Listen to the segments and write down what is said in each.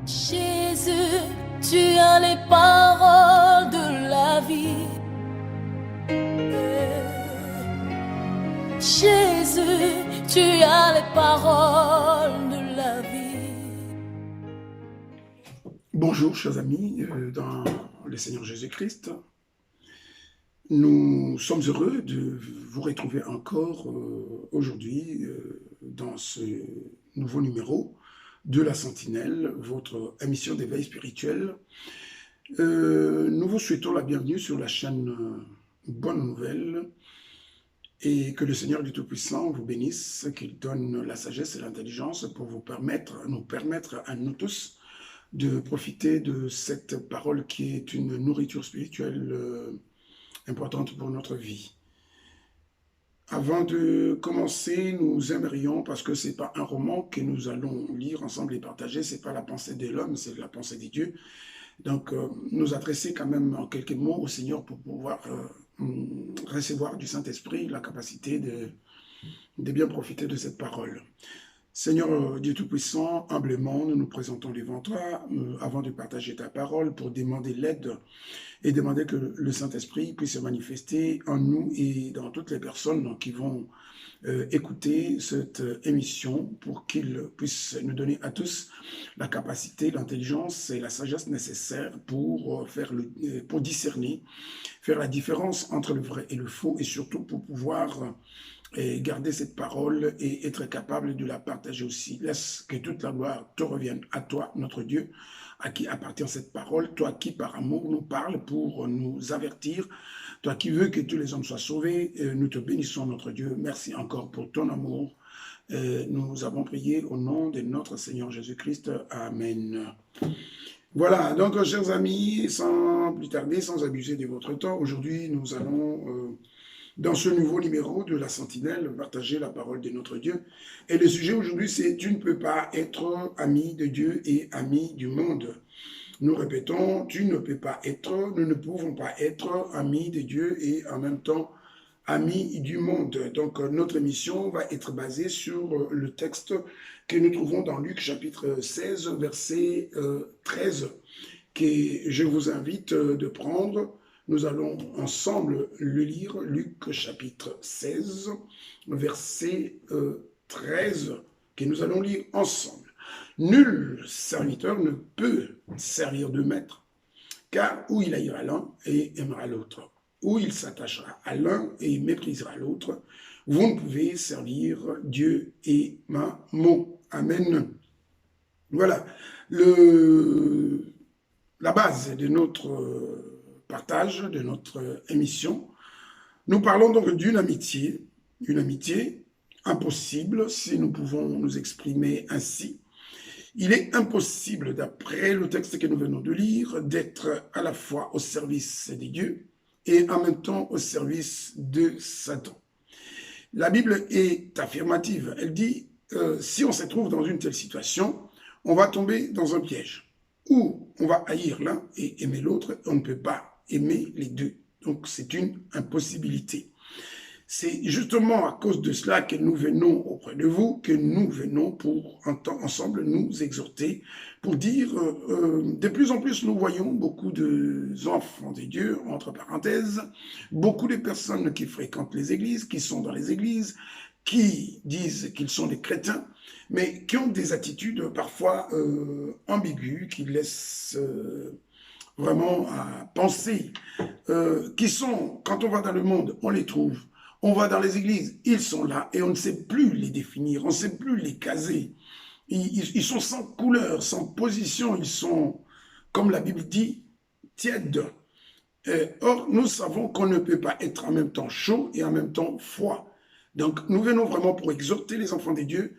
Jésus, tu as les paroles de la vie. Jésus, tu as les paroles de la vie. Bonjour chers amis, dans le Seigneur Jésus-Christ. Nous sommes heureux de vous retrouver encore aujourd'hui dans ce nouveau numéro de La Sentinelle, votre émission d'éveil spirituel. Nous vous souhaitons la bienvenue sur la chaîne Bonne Nouvelle et que le Seigneur du Tout-Puissant vous bénisse, qu'il donne la sagesse et l'intelligence pour nous permettre à nous tous de profiter de cette parole qui est une nourriture spirituelle importante pour notre vie. Avant de commencer, nous aimerions, parce que ce n'est pas un roman que nous allons lire ensemble et partager, ce n'est pas la pensée de l'homme, c'est la pensée de Dieu. Donc, nous adresser quand même en quelques mots au Seigneur pour pouvoir recevoir du Saint-Esprit la capacité de bien profiter de cette parole. Seigneur Dieu Tout-Puissant, humblement, nous nous présentons devant toi avant de partager ta parole pour demander l'aide et demander que le Saint-Esprit puisse se manifester en nous et dans toutes les personnes qui vont écouter cette émission pour qu'il puisse nous donner à tous la capacité, l'intelligence et la sagesse nécessaires pour pour discerner, faire la différence entre le vrai et le faux et surtout pour pouvoir et garder cette parole et être capable de la partager aussi. Laisse que toute la gloire te revienne à toi, notre Dieu, à qui appartient cette parole, toi qui par amour nous parles pour nous avertir, toi qui veux que tous les hommes soient sauvés, nous te bénissons, notre Dieu. Merci encore pour ton amour. Nous avons prié au nom de notre Seigneur Jésus-Christ. Amen. Voilà, donc chers amis, sans plus tarder, sans abuser de votre temps, aujourd'hui nous allons dans ce nouveau numéro de La Sentinelle, partager la parole de notre Dieu. Et le sujet aujourd'hui, c'est « Tu ne peux pas être ami de Dieu et ami du monde ». Nous répétons, tu ne peux pas être, nous ne pouvons pas être amis de Dieu et en même temps amis du monde. Donc notre émission va être basée sur le texte que nous trouvons dans Luc chapitre 16, verset 13, que je vous invite de prendre. Nous allons ensemble le lire, Luc chapitre 16, verset 13, que nous allons lire ensemble. Nul serviteur ne peut servir de maître, car où il haïra l'un et aimera l'autre, ou il s'attachera à l'un et méprisera l'autre, vous ne pouvez servir Dieu et Mammon. Amen. Voilà, la base de notre partage de notre émission. Nous parlons donc d'une amitié impossible, si nous pouvons nous exprimer ainsi. Il est impossible, d'après le texte que nous venons de lire, d'être à la fois au service de Dieu et en même temps au service de Satan. La Bible est affirmative. Elle dit, si on se trouve dans une telle situation, on va tomber dans un piège où on va haïr l'un et aimer l'autre, on ne peut pas aimer les deux. Donc, c'est une impossibilité. C'est justement à cause de cela que nous venons auprès de vous, que nous venons pour ensemble nous exhorter, pour dire, de plus en plus nous voyons beaucoup d'enfants de Dieu, entre parenthèses, beaucoup de personnes qui fréquentent les églises, qui sont dans les églises, qui disent qu'ils sont des chrétiens, mais qui ont des attitudes parfois ambiguës, qui laissent vraiment à penser, qui sont, quand on va dans le monde, on les trouve, on va dans les églises, ils sont là, et on ne sait plus les définir, on ne sait plus les caser. Ils sont sans couleur, sans position, ils sont, comme la Bible dit, tièdes. Or, nous savons qu'on ne peut pas être en même temps chaud et en même temps froid. Donc, nous venons vraiment pour exhorter les enfants de Dieu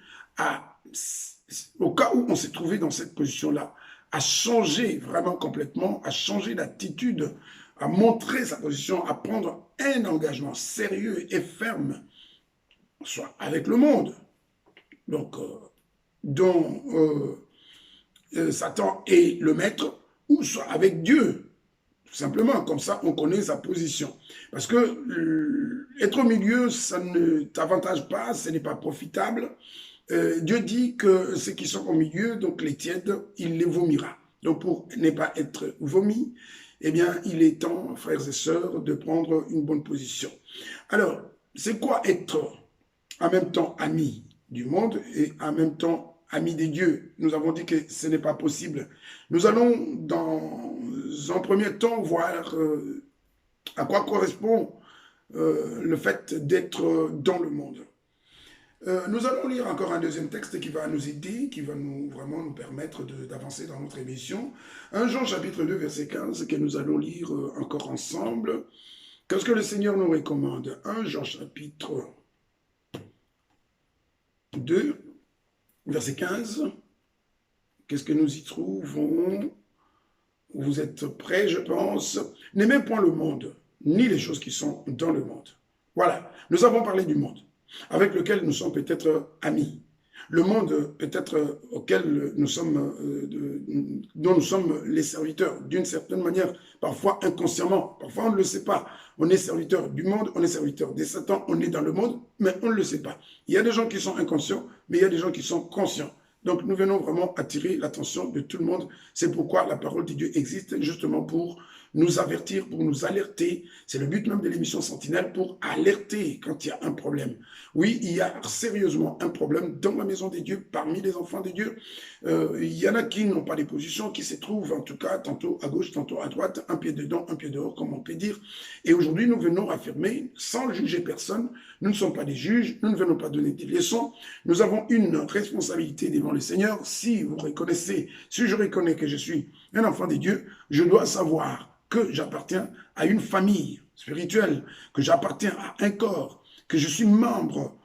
au cas où on s'est trouvé dans cette position-là, à changer vraiment complètement, à changer d'attitude, à montrer sa position, à prendre un engagement sérieux et ferme, soit avec le monde, donc dont Satan est le maître, ou soit avec Dieu, tout simplement, comme ça on connaît sa position. Parce que être au milieu, ça ne t'avantage pas, ce n'est pas profitable, Dieu dit que ceux qui sont au milieu, donc les tièdes, il les vomira. Donc pour ne pas être vomi, eh bien, il est temps, frères et sœurs, de prendre une bonne position. Alors, c'est quoi être en même temps ami du monde et en même temps ami des dieux? Nous avons dit que ce n'est pas possible. Nous allons, dans un premier temps, voir à quoi correspond le fait d'être dans le monde. Nous allons lire encore un deuxième texte qui va nous aider, qui va vraiment nous permettre d'avancer dans notre émission. 1 Jean chapitre 2 verset 15 que nous allons lire encore ensemble. Qu'est-ce que le Seigneur nous recommande? 1 Jean chapitre 2 verset 15. Qu'est-ce que nous y trouvons? Vous êtes prêts, je pense. N'aimez point le monde, ni les choses qui sont dans le monde. Voilà, nous avons parlé du monde, avec lequel nous sommes peut-être amis. Le monde peut-être auquel nous sommes, dont nous sommes les serviteurs, d'une certaine manière, parfois inconsciemment, parfois on ne le sait pas. On est serviteur du monde, on est serviteur des Satan, on est dans le monde, mais on ne le sait pas. Il y a des gens qui sont inconscients, mais il y a des gens qui sont conscients. Donc nous venons vraiment attirer l'attention de tout le monde. C'est pourquoi la parole de Dieu existe, justement pour nous avertir, pour nous alerter. C'est le but même de l'émission Sentinelle, pour alerter quand il y a un problème. Oui, il y a sérieusement un problème dans la maison des dieux, parmi les enfants de Dieu. Il y en a qui n'ont pas des positions, qui se trouvent en tout cas tantôt à gauche, tantôt à droite, un pied dedans, un pied dehors, comme on peut dire. Et aujourd'hui, nous venons affirmer, sans juger personne, nous ne sommes pas des juges, nous ne venons pas donner des leçons. Nous avons une responsabilité devant le Seigneur. Si vous reconnaissez, si je reconnais que je suis un enfant de Dieu, je dois savoir que j'appartiens à une famille spirituelle, que j'appartiens à un corps, que je suis membre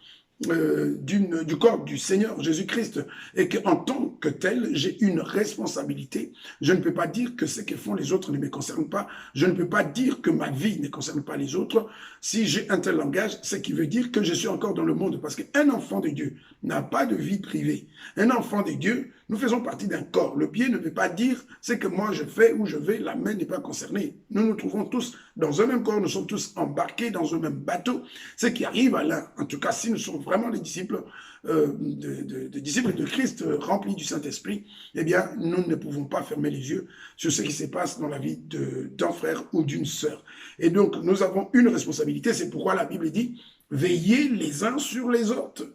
du corps du Seigneur Jésus-Christ et qu'en tant que tel, j'ai une responsabilité. Je ne peux pas dire que ce que font les autres ne me concerne pas. Je ne peux pas dire que ma vie ne concerne pas les autres. Si j'ai un tel langage, ce qui veut dire que je suis encore dans le monde parce qu'un enfant de Dieu n'a pas de vie privée. Un enfant de Dieu, nous faisons partie d'un corps. Le pied ne veut pas dire ce que moi je fais ou je vais, la main n'est pas concernée. Nous nous trouvons tous dans un même corps, nous sommes tous embarqués dans un même bateau. Ce qui arrive à l'un, en tout cas si nous sommes vraiment les disciples, des disciples de Christ remplis du Saint-Esprit, eh bien nous ne pouvons pas fermer les yeux sur ce qui se passe dans la vie d'un frère ou d'une sœur. Et donc nous avons une responsabilité, c'est pourquoi la Bible dit « Veillez les uns sur les autres ».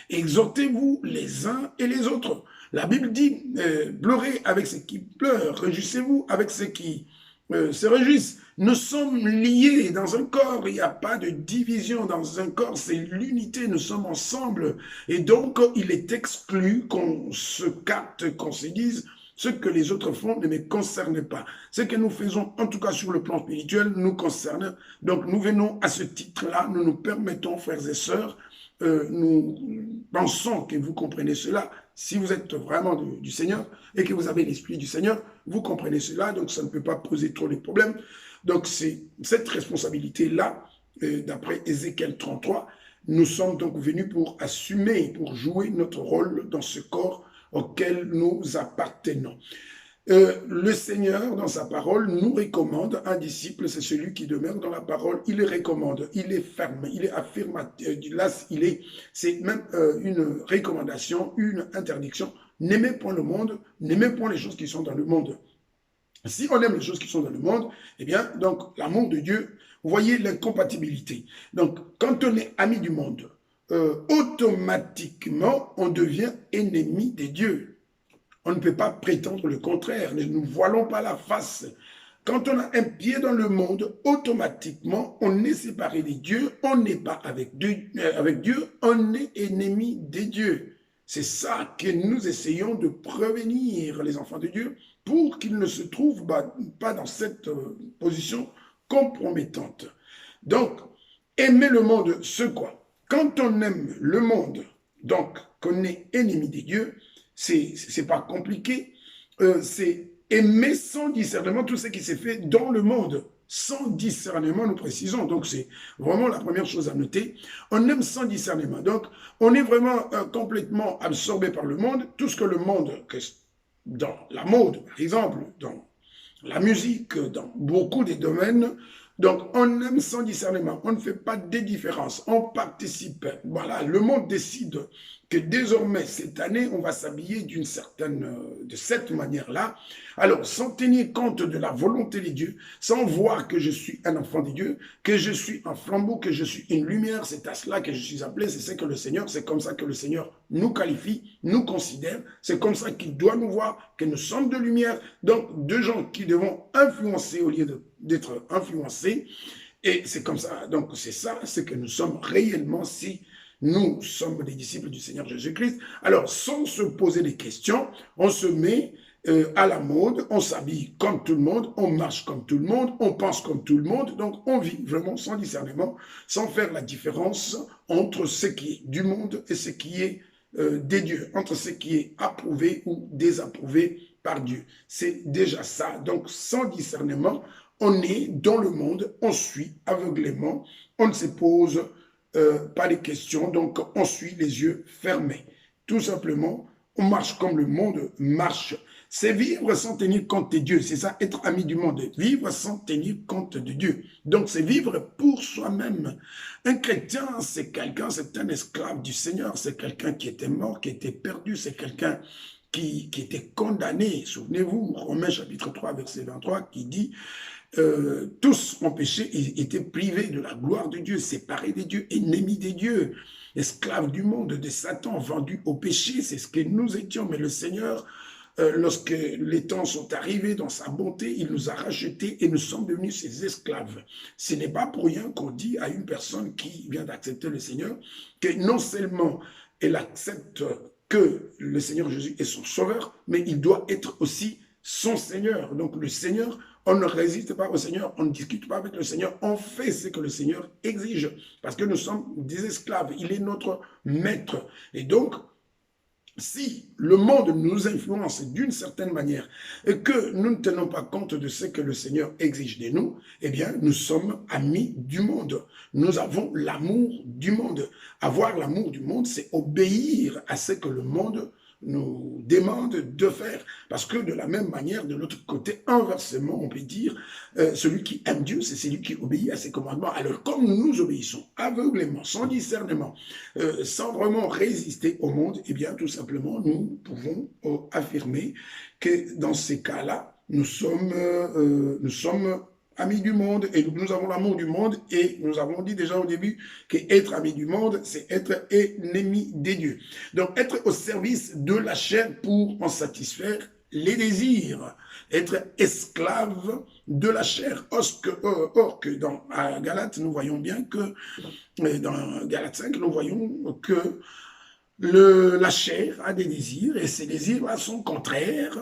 Exhortez-vous les uns et les autres. La Bible dit, pleurez avec ceux qui pleurent, réjouissez-vous avec ceux qui se réjouissent. Nous sommes liés dans un corps, il n'y a pas de division dans un corps, c'est l'unité, nous sommes ensemble. Et donc, il est exclu qu'on se capte, qu'on se dise, ce que les autres font ne me concerne pas. Ce que nous faisons, en tout cas sur le plan spirituel, nous concerne. Donc, nous venons à ce titre-là, nous nous permettons, frères et sœurs, nous pensons que vous comprenez cela. Si vous êtes vraiment du Seigneur et que vous avez l'Esprit du Seigneur, vous comprenez cela, donc ça ne peut pas poser trop de problèmes. Donc c'est cette responsabilité-là, d'après Ézéchiel 33, nous sommes donc venus pour assumer, pour jouer notre rôle dans ce corps auquel nous appartenons. Le Seigneur, dans sa parole, nous recommande, un disciple, c'est celui qui demeure dans la parole, il le recommande, il est ferme, il est affirmatif, là, c'est même une recommandation, une interdiction. N'aimez point le monde, n'aimez point les choses qui sont dans le monde. Si on aime les choses qui sont dans le monde, eh bien, donc, l'amour de Dieu, vous voyez l'incompatibilité. Donc, quand on est ami du monde, automatiquement, on devient ennemi des dieux. On ne peut pas prétendre le contraire, ne nous voilons pas la face. Quand on a un pied dans le monde, automatiquement, on est séparé des dieux, on n'est pas avec Dieu, on est ennemi des dieux. C'est ça que nous essayons de prévenir les enfants de Dieu pour qu'ils ne se trouvent pas dans cette position compromettante. Donc, aimer le monde, c'est quoi? Quand on aime le monde, donc qu'on est ennemi des dieux, c'est pas compliqué, c'est aimer sans discernement tout ce qui s'est fait dans le monde. Sans discernement, nous précisons. Donc, c'est vraiment la première chose à noter. On aime sans discernement. Donc, on est vraiment complètement absorbé par le monde. Tout ce que le monde, dans la mode, par exemple, dans la musique, dans beaucoup de domaines. Donc, on aime sans discernement. On ne fait pas de différence. On participe. Voilà, le monde décide que désormais, cette année, on va s'habiller de cette manière-là. Alors, sans tenir compte de la volonté de Dieu, sans voir que je suis un enfant de Dieu, que je suis un flambeau, que je suis une lumière, c'est à cela que je suis appelé, c'est ce que le Seigneur, c'est comme ça que le Seigneur nous qualifie, nous considère, c'est comme ça qu'il doit nous voir, que nous sommes de lumière, donc deux gens qui devons influencer au lieu d'être influencés, et c'est comme ça, donc c'est ça, c'est que nous sommes réellement si nous sommes des disciples du Seigneur Jésus-Christ. Alors, sans se poser des questions, on se met à la mode, on s'habille comme tout le monde, on marche comme tout le monde, on pense comme tout le monde, donc on vit vraiment sans discernement, sans faire la différence entre ce qui est du monde et ce qui est des dieux, entre ce qui est approuvé ou désapprouvé par Dieu. C'est déjà ça. Donc, sans discernement, on est dans le monde, on suit aveuglément, on ne se pose pas de questions, donc on suit les yeux fermés. Tout simplement, on marche comme le monde marche. C'est vivre sans tenir compte de Dieu, c'est ça, être ami du monde, vivre sans tenir compte de Dieu. Donc c'est vivre pour soi-même. Un chrétien, c'est quelqu'un, c'est un esclave du Seigneur, c'est quelqu'un qui était mort, qui était perdu, c'est quelqu'un qui était condamné. Souvenez-vous, Romains chapitre 3, verset 23, qui dit tous ont péché et étaient privés de la gloire de Dieu, séparés des dieux, ennemis des dieux, esclaves du monde, de Satan, vendus au péché. C'est ce que nous étions. Mais le Seigneur, lorsque les temps sont arrivés dans sa bonté, il nous a rachetés et nous sommes devenus ses esclaves. Ce n'est pas pour rien qu'on dit à une personne qui vient d'accepter le Seigneur que non seulement elle accepte que le Seigneur Jésus est son sauveur, mais il doit être aussi son Seigneur. Donc le Seigneur, on ne résiste pas au Seigneur, on ne discute pas avec le Seigneur, on fait ce que le Seigneur exige, parce que nous sommes des esclaves, il est notre maître. Et donc, si le monde nous influence d'une certaine manière et que nous ne tenons pas compte de ce que le Seigneur exige de nous, eh bien, nous sommes amis du monde. Nous avons l'amour du monde. Avoir l'amour du monde, c'est obéir à ce que le monde nous demande de faire. Parce que de la même manière, de l'autre côté, inversement, on peut dire, celui qui aime Dieu, c'est celui qui obéit à ses commandements. Alors, comme nous obéissons aveuglément, sans discernement, sans vraiment résister au monde, eh bien, tout simplement, nous pouvons affirmer que dans ces cas-là, nous sommes amis du monde et nous avons l'amour du monde et nous avons dit déjà au début qu'être ami du monde, c'est être ennemi des dieux. Donc être au service de la chair pour en satisfaire les désirs, être esclave de la chair. Or que dans Galates, nous voyons bien que, dans Galates 5, nous voyons que la chair a des désirs et ces désirs-là sont contraires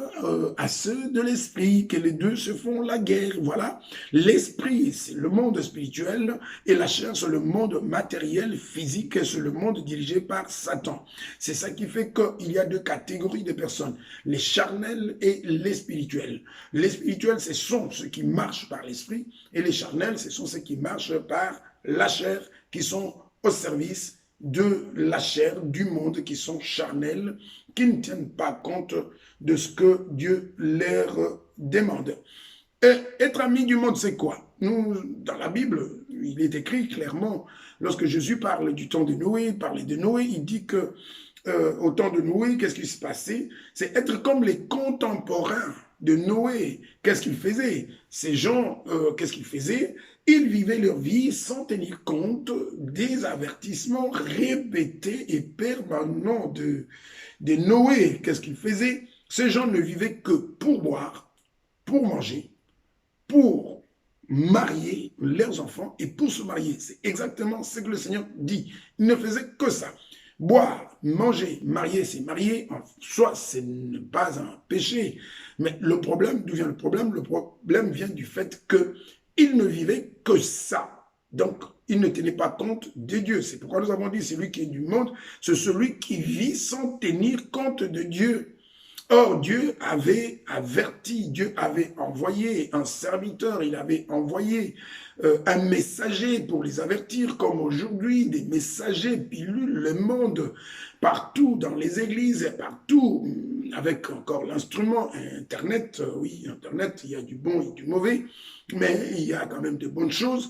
à ceux de l'esprit, que les deux se font la guerre. Voilà, l'esprit, c'est le monde spirituel et la chair, c'est le monde matériel, physique, c'est le monde dirigé par Satan. C'est ça qui fait qu'il y a deux catégories de personnes, les charnels et les spirituels. Les spirituels, ce sont ceux qui marchent par l'esprit et les charnels, ce sont ceux qui marchent par la chair, qui sont au service de la chair, du monde, qui sont charnels, qui ne tiennent pas compte de ce que Dieu leur demande. Et être ami du monde, c'est quoi? Nous, dans la Bible, il est écrit clairement, lorsque Jésus parle du temps de Noé, il parlait de Noé, il dit que au temps de Noé, qu'est-ce qui se passait? C'est être comme les contemporains de Noé. Qu'est-ce qu'ils faisaient? Ces gens, qu'est-ce qu'ils faisaient? Ils vivaient leur vie sans tenir compte des avertissements répétés et permanents de Noé. Qu'est-ce qu'ils faisaient? Ces gens ne vivaient que pour boire, pour manger, pour marier leurs enfants et pour se marier. C'est exactement ce que le Seigneur dit. Ils ne faisaient que ça. Boire, manger, marier, c'est marier. En soi, ce n'est pas un péché. Mais le problème, d'où vient le problème? Le problème vient du fait qu'ils ne vivaient que ça. Donc, ils ne tenaient pas compte de Dieu. C'est pourquoi nous avons dit, celui qui est du monde, c'est celui qui vit sans tenir compte de Dieu. Or, Dieu avait averti, Dieu avait envoyé un serviteur, il avait envoyé un messager pour les avertir, comme aujourd'hui, des messagers pilulent le monde partout dans les églises, partout, avec encore l'instrument Internet. Oui, Internet, il y a du bon et du mauvais, mais il y a quand même de bonnes choses.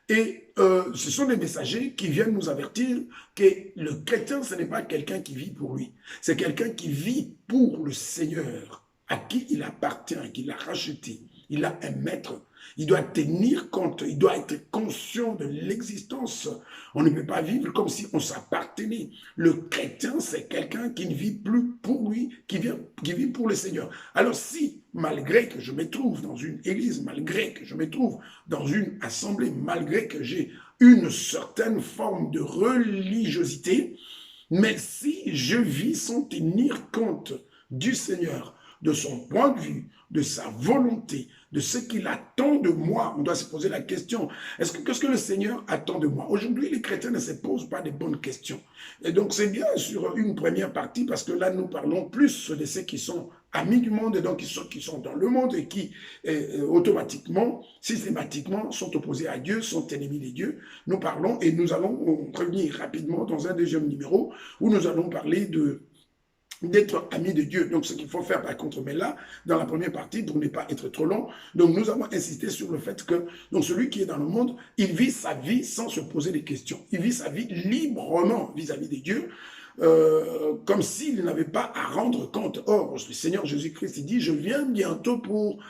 Et ce sont des messagers qui viennent nous avertir que le chrétien, ce n'est pas quelqu'un qui vit pour lui. C'est quelqu'un qui vit pour le Seigneur, à qui il appartient, qui l'a racheté. Il a un maître. Il doit tenir compte, il doit être conscient de l'existence. On ne peut pas vivre comme si on s'appartenait. Le chrétien, c'est quelqu'un qui ne vit plus pour lui, qui vit pour le Seigneur. Alors si, malgré que je me trouve dans une église, malgré que je me trouve dans une assemblée, malgré que j'ai une certaine forme de religiosité, mais si je vis sans tenir compte du Seigneur, de son point de vue, de sa volonté, de ce qu'il attend de moi, on doit se poser la question, qu'est-ce que le Seigneur attend de moi? Aujourd'hui, les chrétiens ne se posent pas de bonnes questions. Et donc, c'est bien sur une première partie, parce que là, nous parlons plus de ceux qui sont amis du monde, et donc qui sont dans le monde, et qui automatiquement, systématiquement, sont opposés à Dieu, sont ennemis de Dieu. Nous parlons, et nous allons revenir rapidement dans un deuxième numéro, où nous allons parler d'être ami de Dieu. Donc, ce qu'il faut faire par contre, mais là, dans la première partie, pour ne pas être trop long, donc nous avons insisté sur le fait que donc celui qui est dans le monde, il vit sa vie sans se poser des questions. Il vit sa vie librement vis-à-vis de Dieu, comme s'il n'avait pas à rendre compte. Or, le Seigneur Jésus-Christ, il dit, je viens bientôt pour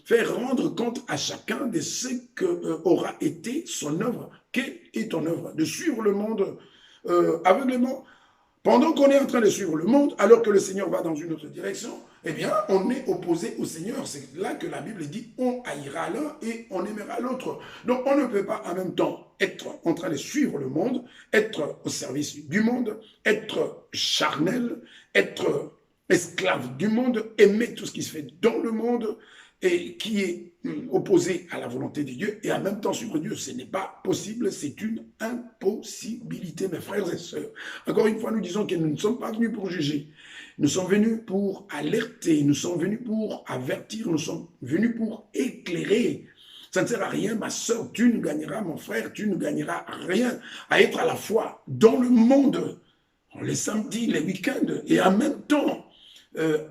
faire rendre compte à chacun de ce qu'aura été son œuvre. Quelle est ton œuvre? De suivre le monde aveuglément? Pendant qu'on est en train de suivre le monde, alors que le Seigneur va dans une autre direction, eh bien, on est opposé au Seigneur. C'est là que la Bible dit, on haïra l'un et on aimera l'autre. Donc, on ne peut pas en même temps être en train de suivre le monde, être au service du monde, être charnel, être esclave du monde, aimer tout ce qui se fait dans le monde et qui est opposé à la volonté de Dieu et en même temps suivre Dieu. Ce n'est pas possible, c'est une impossibilité, mes frères et sœurs. Encore une fois, nous disons que nous ne sommes pas venus pour juger. Nous sommes venus pour alerter, nous sommes venus pour avertir, nous sommes venus pour éclairer. Ça ne sert à rien, ma sœur, tu ne gagneras, mon frère, tu ne gagneras rien à être à la fois dans le monde, les samedis, les week-ends, et en même temps,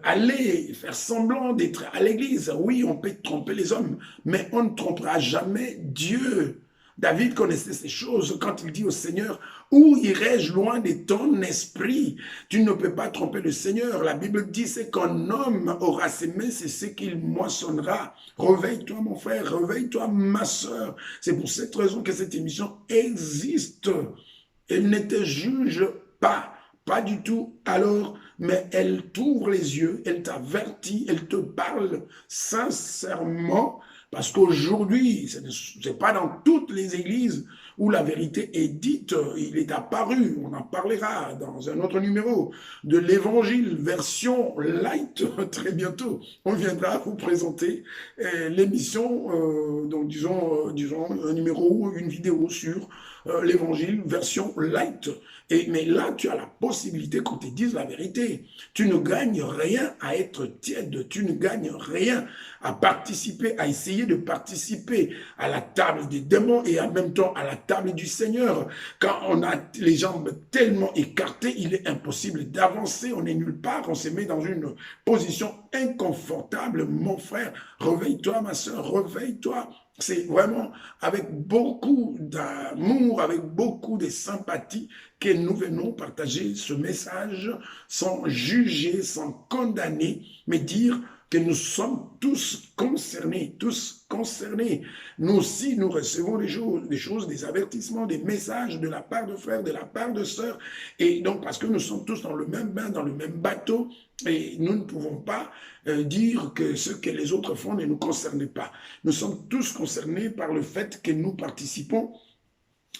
aller faire semblant d'être à l'église. Oui, on peut tromper les hommes, mais on ne trompera jamais Dieu. David connaissait ces choses quand il dit au Seigneur, où irai-je loin de ton esprit? Tu ne peux pas tromper le Seigneur. La Bible dit, c'est qu'un homme aura semé, c'est ce qu'il moissonnera. Réveille-toi mon frère, réveille-toi ma soeur. C'est pour cette raison que cette émission existe. Elle ne te juge pas du tout alors, mais elle t'ouvre les yeux, elle t'avertit, elle te parle sincèrement, parce qu'aujourd'hui, ce n'est pas dans toutes les églises où la vérité est dite, il est apparu, on en parlera dans un autre numéro, de l'évangile version light, très bientôt. On viendra vous présenter l'émission, donc disons un numéro ou une vidéo sur l'évangile version light. Mais là, tu as la possibilité qu'on te dise la vérité. Tu ne gagnes rien à être tiède, tu ne gagnes rien à participer, à essayer de participer à la table des démons et en même temps à la table du Seigneur. Quand on a les jambes tellement écartées, il est impossible d'avancer, on n'est nulle part, on se met dans une position inconfortable. Mon frère, réveille-toi, ma soeur, réveille-toi. C'est vraiment avec beaucoup d'amour, avec beaucoup de sympathie que nous venons partager ce message sans juger, sans condamner, mais dire que nous sommes tous concernés, tous concernés. Nous aussi, nous recevons des choses, des avertissements, des messages de la part de frères, de la part de sœurs, et donc parce que nous sommes tous dans le même bain, dans le même bateau, et nous ne pouvons pas dire que ce que les autres font ne nous concerne pas. Nous sommes tous concernés par le fait que nous participons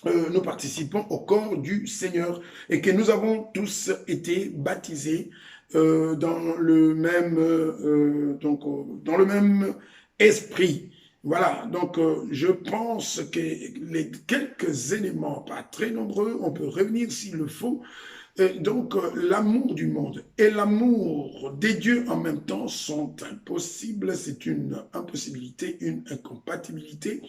au corps du Seigneur et que nous avons tous été baptisés dans le même esprit. Voilà, donc je pense que les quelques éléments, pas très nombreux, on peut revenir s'il le faut. Donc l'amour du monde et l'amour des dieux en même temps sont impossibles, c'est une impossibilité, une incompatibilité.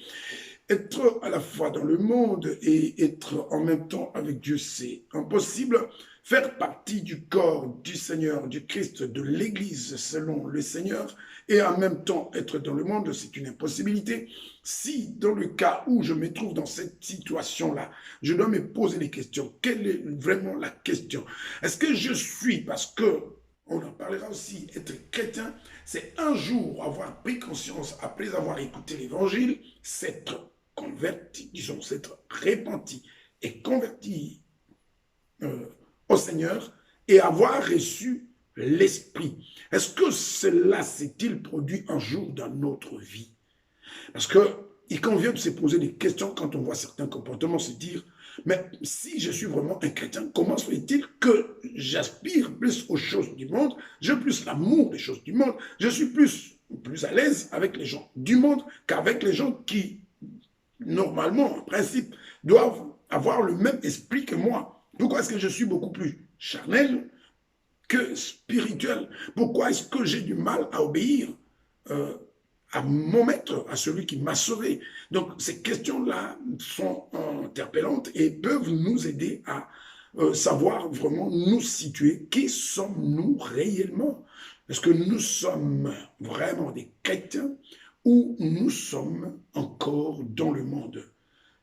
Être à la fois dans le monde et être en même temps avec Dieu, c'est impossible. Faire partie du corps du Seigneur, du Christ, de l'Église selon le Seigneur, et en même temps être dans le monde, c'est une impossibilité. Si dans le cas où je me trouve dans cette situation-là, je dois me poser des questions, quelle est vraiment la question? Est-ce que je suis, parce que, on en parlera aussi, être chrétien, c'est un jour avoir pris conscience, après avoir écouté l'Évangile, s'être converti, disons, s'être repenti et converti au Seigneur et avoir reçu l'Esprit. Est-ce que cela s'est-il produit un jour dans notre vie? Parce qu'il convient de se poser des questions quand on voit certains comportements, se dire, mais si je suis vraiment un chrétien, comment se fait-il que j'aspire plus aux choses du monde, j'ai plus l'amour des choses du monde, je suis plus à l'aise avec les gens du monde qu'avec les gens qui, normalement, en principe, doivent avoir le même esprit que moi. Pourquoi est-ce que je suis beaucoup plus charnel que spirituel? Pourquoi est-ce que j'ai du mal à obéir à mon maître, à celui qui m'a sauvé? Donc, ces questions-là sont interpellantes et peuvent nous aider à savoir vraiment nous situer. Qui sommes-nous réellement? Est-ce que nous sommes vraiment des chrétiens ou nous sommes encore dans le monde?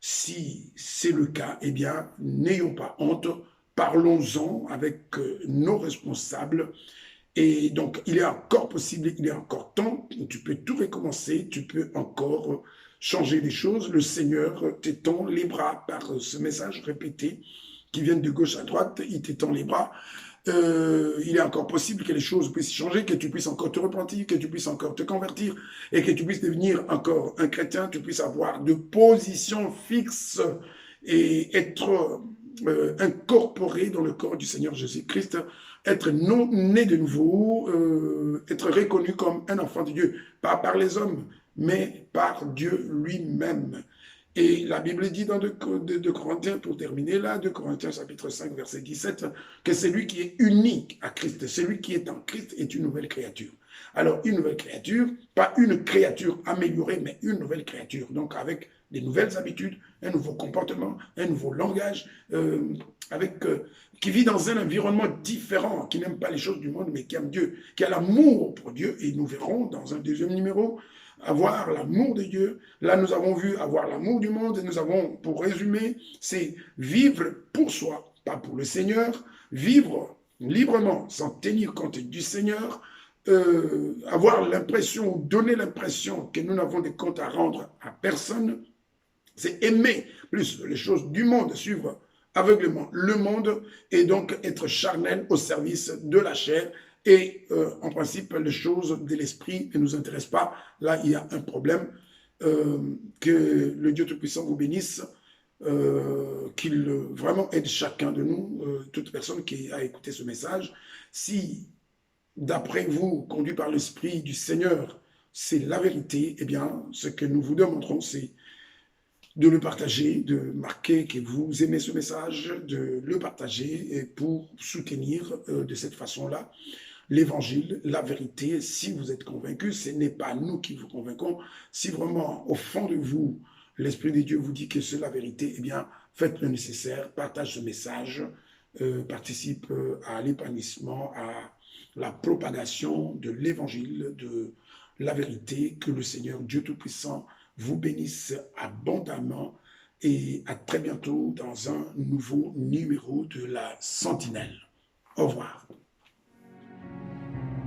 Si c'est le cas, eh bien, n'ayons pas honte, parlons-en avec nos responsables. Et donc, il est encore possible, il est encore temps, tu peux tout recommencer, tu peux encore changer les choses. Le Seigneur t'étend les bras par ce message répété qui vient de gauche à droite, il t'étend les bras. Il est encore possible que les choses puissent changer, que tu puisses encore te repentir, que tu puisses encore te convertir et que tu puisses devenir encore un chrétien, tu puisses avoir de positions fixes et être incorporé dans le corps du Seigneur Jésus-Christ, être né de nouveau, être reconnu comme un enfant de Dieu, pas par les hommes, mais par Dieu lui-même. Et la Bible dit dans 2 Corinthiens, pour terminer là, 2 Corinthiens chapitre 5, verset 17, que celui qui est unique à Christ, celui qui est en Christ est une nouvelle créature. Alors, une nouvelle créature, pas une créature améliorée, mais une nouvelle créature. Donc, avec des nouvelles habitudes, un nouveau comportement, un nouveau langage, qui vit dans un environnement différent, qui n'aime pas les choses du monde, mais qui aime Dieu, qui a l'amour pour Dieu. Et nous verrons dans un deuxième numéro avoir l'amour de Dieu. Là, nous avons vu avoir l'amour du monde et nous avons, pour résumer, c'est vivre pour soi, pas pour le Seigneur, vivre librement, sans tenir compte du Seigneur, avoir l'impression, ou donner l'impression que nous n'avons de compte à rendre à personne, c'est aimer plus les choses du monde, suivre aveuglément le monde et donc être charnel au service de la chair. Et en principe, les choses de l'esprit ne nous intéressent pas. Là, il y a un problème. Que le Dieu Tout-Puissant vous bénisse, qu'il vraiment aide chacun de nous, toute personne qui a écouté ce message. Si, d'après vous, conduit par l'Esprit du Seigneur, c'est la vérité, eh bien, ce que nous vous demanderons, c'est de le partager, de marquer que vous aimez ce message, de le partager et pour soutenir de cette façon-là l'évangile, la vérité. Si vous êtes convaincus, ce n'est pas nous qui vous convaincons. Si vraiment, au fond de vous, l'Esprit de Dieu vous dit que c'est la vérité, eh bien, faites le nécessaire, partage ce message, participe à l'épanouissement, à la propagation de l'évangile, de la vérité. Que le Seigneur Dieu Tout-Puissant vous bénisse abondamment et à très bientôt dans un nouveau numéro de la Sentinelle. Au revoir.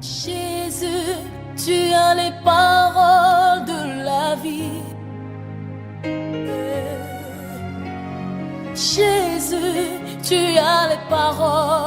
Jésus, tu as les paroles de la vie. Jésus, tu as les paroles